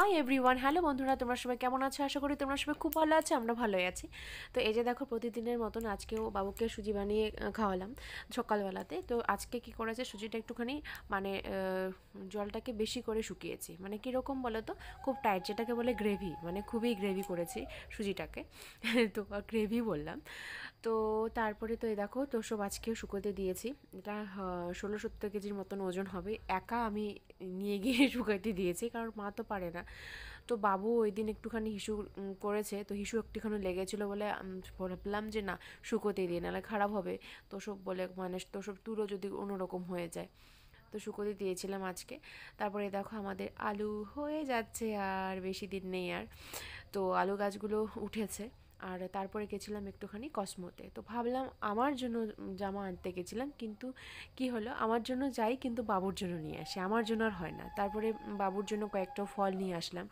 Hi everyone, hello বন্ধুরা, তোমরা সবাই কেমন আছো? আশা করি তোমরা সবাই খুব ভালো আছো, আমরা ভালোই আছি। তো এই যে দেখো, প্রতিদিনের মতন আজকেও বাবুকে সুজি বানিয়ে খাওয়ালাম সকালবেলাতে। তো আজকে কি করেছে, সুজিটা একটুখানি মানে জলটাকে বেশি করে শুকিয়েছি, মানে কীরকম বলো তো, খুব টাইট, যেটাকে বলে গ্রেভি, মানে খুবই গ্রেভি করেছি সুজিটাকে। তো গ্রেভি বললাম। তো তারপরে তো এই দেখো, তো সব আজকেও শুকোতে দিয়েছি। এটা 16-17 কেজির মতন ওজন হবে, একা আমি নিয়ে গিয়ে শুকাইতে দিয়েছি, কারণ মা তো পারে না। তো বাবু ওই দিন একটুখানি হিসু করেছে, তো হিসু একটুখানি লেগেছিলো বলে ভাবলাম যে না, শুকোতে দিয়ে, নাহলে খারাপ হবে। তো সব বলে মানে তো সব তুলো যদি অন্যরকম হয়ে যায়, তো শুকোতে দিয়েছিলাম আজকে। তারপরে দেখো আমাদের আলু হয়ে যাচ্ছে, আর বেশি দিন নেই আর। তো আলু গাছগুলো উঠেছে। আর তারপরে গেছিলাম একটুখানি কসমোতে, তো ভাবলাম আমার জন্য জামা আনতে গেছিলাম, কিন্তু কি হলো, আমার জন্য যাই কিন্তু বাবুর জন্য নিয়ে আসি, আমার জন্য আর হয় না। তারপরে বাবুর জন্য কয়েকটা ফল নিয়ে আসলাম।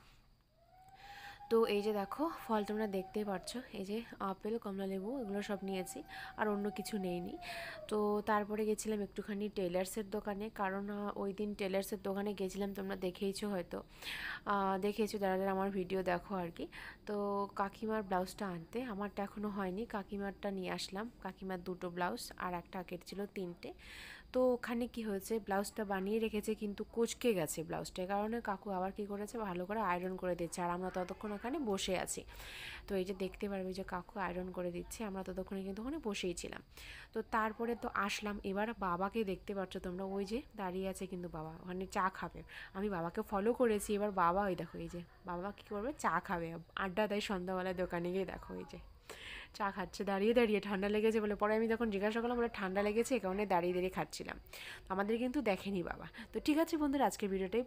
তো এই যে দেখো, ফল তোমরা দেখতেই পারছো, এই যে আপেল, কমলা লেবু, এগুলো সব নিয়েছি, আর অন্য কিছু নেইনি। তো তারপরে গেছিলাম একটুখানি টেলার্সের দোকানে, কারণ ওই দিন টেলার্সের দোকানে গেছিলাম, তোমরা দেখেইছো হয়তো, দেখেছো যারা যারা আমার ভিডিও দেখো আর কি। তো কাকিমার ব্লাউজটা আনতে, আমারটা এখনও হয়নি, কাকিমারটা নিয়ে আসলাম। কাকিমার দুটো ব্লাউজ আর একটা কেটেছিল 3টে। তো ওখানে কি হয়েছে, ব্লাউজটা বানিয়ে রেখেছে কিন্তু কুঁচকে গেছে ব্লাউজটা, কারণে কাকু আবার কি করেছে, ভালো করে আয়রন করে দিচ্ছে, আর আমরা ততক্ষণ ওখানে বসে আছি। তো এই যে দেখতে পারবে যে কাকু আয়রন করে দিচ্ছে, আমরা ততক্ষণে কিন্তু ওখানে বসেই ছিলাম। তো তারপরে তো আসলাম, এবার বাবাকে দেখতে পাচ্ছ তোমরা, ওই যে দাঁড়িয়ে আছে কিন্তু বাবা, ওখানে চা খাবে। আমি বাবাকে ফলো করেছি, এবার বাবা ওই দেখো, এই যে বাবা কী করবে, চা খাবে, আড্ডা দেয় সন্ধ্যাবেলায় দোকানে গিয়ে, দেখো এই যে চা খাচ্ছে দাঁড়িয়ে দাঁড়িয়ে, ঠান্ডা লেগেছে বলে। পরে আমি যখন জিজ্ঞাসা করলাম, বলে ঠান্ডা লেগেছে, এই কারণে দাঁড়িয়ে দাঁড়িয়ে খাচ্ছিলাম। তো আমাদের কিন্তু দেখেনি বাবা। তো ঠিক আছে বন্ধুরা, আজকের ভিডিওটাই